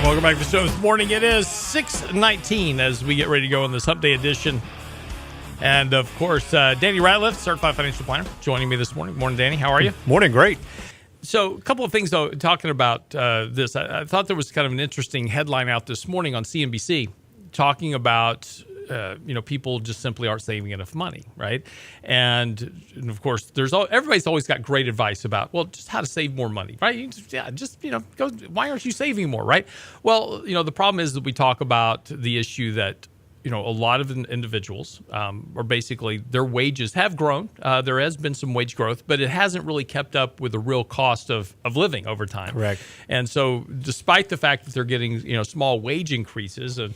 Welcome back to the show this morning. It is 6:19 as we get ready to go in this Hump Day edition. And, of course, Danny Ratliff, Certified Financial Planner, joining me this morning. Morning, Danny. How are you? Morning. Great. So a couple of things, though, talking about this. I thought there was kind of an interesting headline out this morning on CNBC talking about people just simply aren't saving enough money, right? And of course, everybody's always got great advice about, well, just how to save more money, right? Go. Why aren't you saving more, right? Well, the problem is that we talk about the issue that a lot of individuals are basically, their wages have grown. There has been some wage growth, but it hasn't really kept up with the real cost of living over time. Correct. And so despite the fact that they're getting, small wage increases and,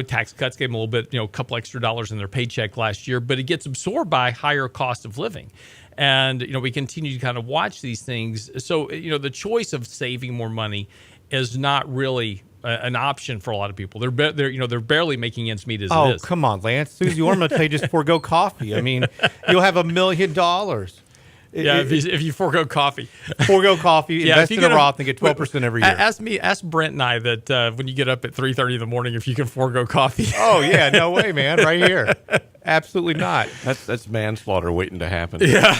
tax cuts gave them a little bit, a couple extra dollars in their paycheck last year, but it gets absorbed by higher cost of living. And, we continue to kind of watch these things. So, the choice of saving more money is not really an option for a lot of people. They're barely making ends meet as it is. Oh, come on, Lance. Susie Orman will tell you just forego coffee. I mean, you'll have $1 million. Yeah, if you forego coffee. Forego coffee, invest in a Roth and get 12% every year. Ask Brent and I that when you get up at 3:30 in the morning, if you can forego coffee. Oh, yeah, no way, man. Right here. Absolutely not. That's manslaughter waiting to happen. Yeah.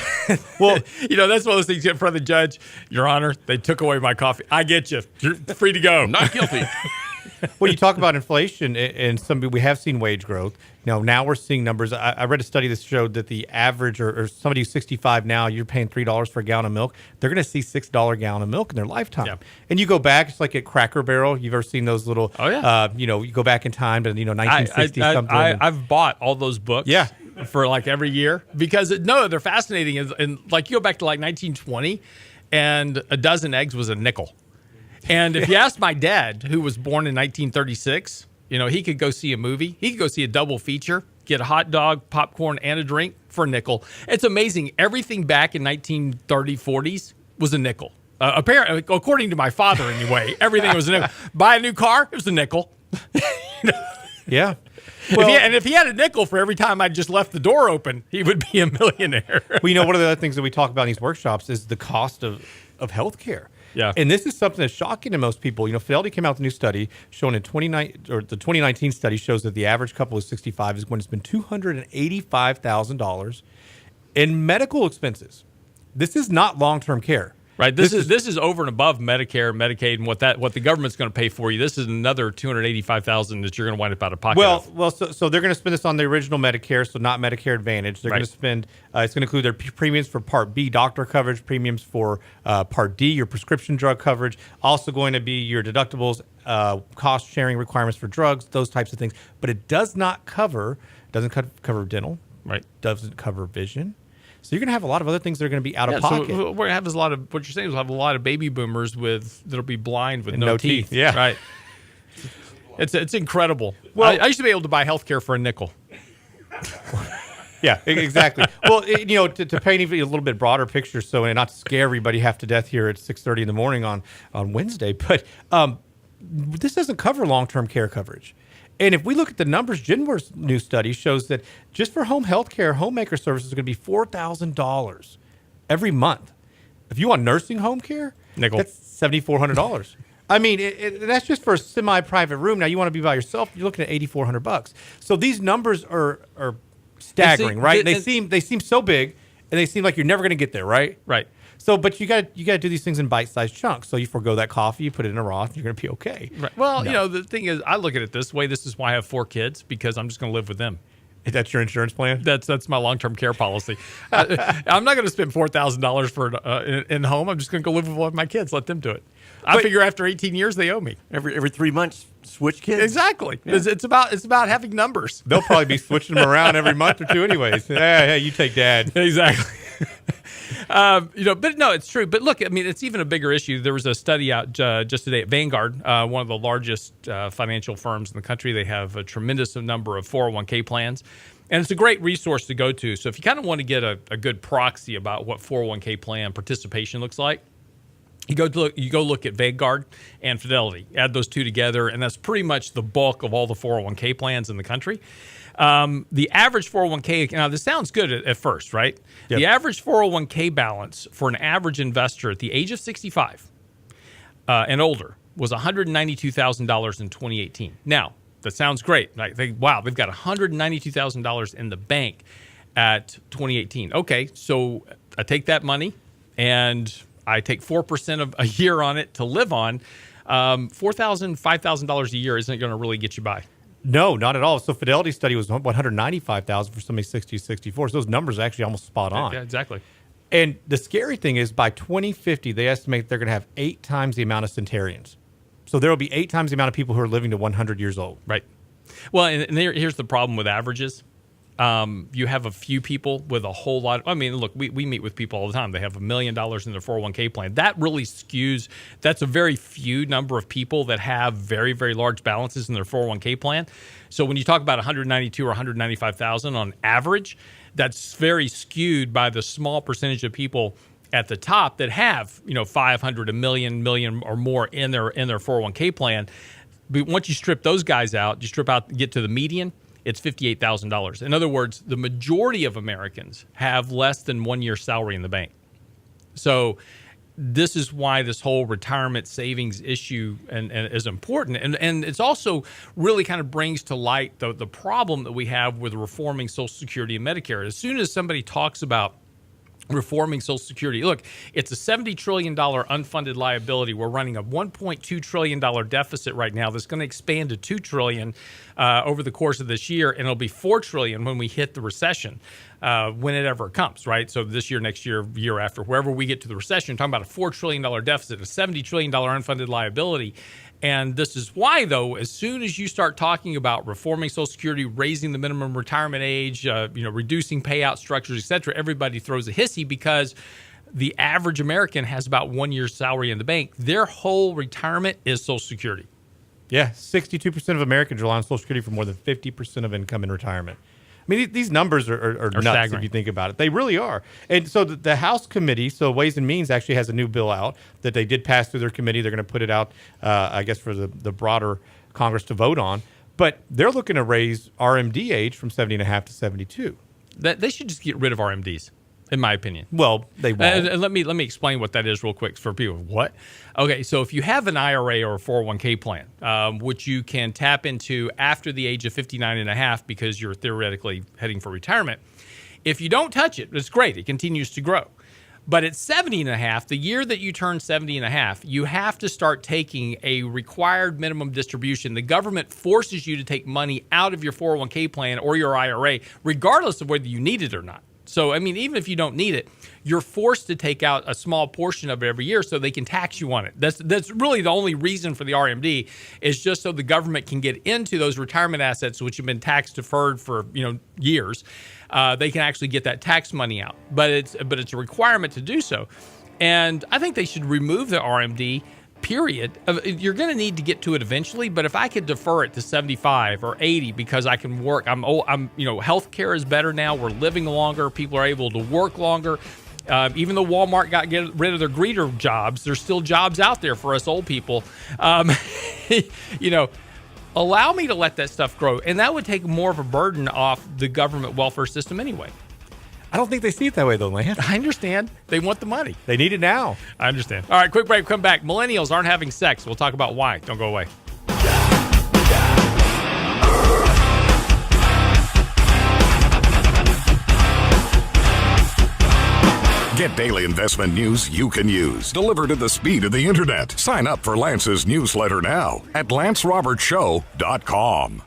Well, that's one of those things you get in front of the judge. Your Honor, they took away my coffee. I get you. You're free to go. Not guilty. When you talk about inflation, and we have seen wage growth. Now we're seeing numbers. I read a study that showed that the average, or somebody who's 65 now, you're paying $3 for a gallon of milk. They're going to see $6 gallon of milk in their lifetime. Yeah. And you go back, it's like at Cracker Barrel. You've ever seen those little? Oh yeah. You go back in time to 1960 something. I've bought all those books. Yeah. For like every year because they're fascinating. And like you go back to like 1920, and a dozen eggs was a nickel. And if you asked my dad, who was born in 1936, he could go see a movie. He could go see a double feature, get a hot dog, popcorn, and a drink for a nickel. It's amazing. Everything back in 1930s, 40s was a nickel. Apparently, according to my father anyway, everything was a nickel. Buy a new car, it was a nickel. Yeah. Well, if he had a nickel for every time I just left the door open, he would be a millionaire. Well, one of the other things that we talk about in these workshops is the cost of health care. Yeah. And this is something that's shocking to most people. Fidelity came out with a new study showing the 2019 study shows that the average couple who's 65 is going to spend $285,000 in medical expenses. This is not long-term care. Right. This is over and above Medicare, Medicaid, and what the government's going to pay for you. This is another $285,000 that you're going to wind up out of pocket. So they're going to spend this on the original Medicare, so not Medicare Advantage. They're going to spend. It's going to include their premiums for Part B, doctor coverage, premiums for Part D, your prescription drug coverage. Also going to be your deductibles, cost sharing requirements for drugs, those types of things. But it doesn't cover dental. Right. Doesn't cover vision. So you're going to have a lot of other things that are going to be out of pocket. So we're going to have a lot of, what you're saying is we'll have a lot of baby boomers that'll be blind with no teeth. Yeah. Right. It's incredible. Well, I used to be able to buy healthcare for a nickel. Yeah, exactly. Well, to paint even a little bit broader picture, and not to scare everybody half to death here at 6:30 in the morning on Wednesday, but this doesn't cover long-term care coverage. And if we look at the numbers, Genworth's new study shows that just for home health care, homemaker services are going to be $4,000 every month. If you want nursing home care, nickel, that's $7,400. I mean, that's just for a semi-private room. Now, you want to be by yourself, you're looking at $8,400. So these numbers are staggering, right? They seem so big, and they seem like you're never going to get there, right? Right. So, but you got to do these things in bite-sized chunks. So you forego that coffee, you put it in a Roth, you're going to be okay. Right. Well, the thing is, I look at it this way. This is why I have 4 kids, because I'm just going to live with them. That's your insurance plan? That's my long-term care policy. I'm not going to spend $4,000 for in home. I'm just going to go live with one of my kids. Let them do it. I figure after 18 years they owe me. Every 3 months, switch kids. Exactly. Yeah. It's about having numbers. They'll probably be switching them around every month or two, anyways. Hey, you take Dad. Exactly. But no, it's true. But look, I mean, it's even a bigger issue. There was a study out just today at Vanguard, one of the largest financial firms in the country. They have a tremendous number of 401k plans, and it's a great resource to go to. So if you kind of want to get a good proxy about what 401k plan participation looks like, you go look at Vanguard and Fidelity. Add those two together, and that's pretty much the bulk of all the 401k plans in the country. The average 401k, now this sounds good at first, right? Yep. The average 401k balance for an average investor at the age of 65 and older was $192,000 in 2018. Now, that sounds great. I think, wow, they've got $192,000 in the bank at 2018. Okay, so I take that money and I take 4% of a year on it to live on. $4,000, $5,000 a year isn't going to really get you by. No, not at all. So Fidelity study was $195,000 for somebody 60, 64. So those numbers are actually almost spot on. Yeah, exactly. And the scary thing is by 2050, they estimate they're going to have 8 times the amount of centenarians. So there will be 8 times the amount of people who are living to 100 years old. Right. Well, and here's the problem with averages. You have a few people with a whole lot. I mean, look, we meet with people all the time. They have $1 million in their 401k plan. That really skews. That's a very few number of people that have very, very large balances in their 401k plan. So when you talk about 192 or 195,000 on average, that's very skewed by the small percentage of people at the top that have 500, a million or more in their 401k plan. But once you strip those guys out, get to the median, it's $58,000. In other words, the majority of Americans have less than 1 year's salary in the bank. So this is why this whole retirement savings issue and is important. And it's also really kind of brings to light the problem that we have with reforming Social Security and Medicare. As soon as somebody talks about reforming Social Security, look, it's a $70 trillion unfunded liability. We're running a $1.2 trillion deficit right now that's going to expand to $2 trillion over the course of this year, and it'll be $4 trillion when we hit the recession, when it ever comes, right? So this year, next year, year after, wherever we get to the recession, talking about a $4 trillion deficit, a $70 trillion unfunded liability. And this is why, though, as soon as you start talking about reforming Social Security, raising the minimum retirement age, reducing payout structures, et cetera, everybody throws a hissy because the average American has about 1 year's salary in the bank. Their whole retirement is Social Security. Yeah, 62% of Americans rely on Social Security for more than 50% of income in retirement. I mean, these numbers are nuts staggering if you think about it. They really are. And so the House committee, so Ways and Means actually has a new bill out that they did pass through their committee. They're going to put it out, I guess, for the broader Congress to vote on. But they're looking to raise RMD age from 70 and a half to 72. They should just get rid of RMDs, in my opinion. Well, they won't. And let me explain what that is real quick for people. What? Okay, so if you have an IRA or a 401k plan, which you can tap into after the age of 59 and a half because you're theoretically heading for retirement, if you don't touch it, it's great. It continues to grow. But at 70 and a half, the year that you turn 70 and a half, you have to start taking a required minimum distribution. The government forces you to take money out of your 401k plan or your IRA, regardless of whether you need it or not. So, I mean, even if you don't need it, you're forced to take out a small portion of it every year so they can tax you on it. That's really the only reason for the RMD, is just so the government can get into those retirement assets, which have been tax deferred for years. They can actually get that tax money out, but it's a requirement to do so. And I think they should remove the RMD. Period. You're going to need to get to it eventually, but if I could defer it to 75 or 80 because I can work, I'm healthcare is better now. We're living longer. People are able to work longer. Even though Walmart got rid of their greeter jobs, there's still jobs out there for us old people. Allow me to let that stuff grow, and that would take more of a burden off the government welfare system anyway. I don't think they see it that way, though, Lance. I understand. They want the money. They need it now. I understand. All right, quick break. Come back. Millennials aren't having sex. We'll talk about why. Don't go away. Get daily investment news you can use, delivered at the speed of the internet. Sign up for Lance's newsletter now at lancerobertshow.com.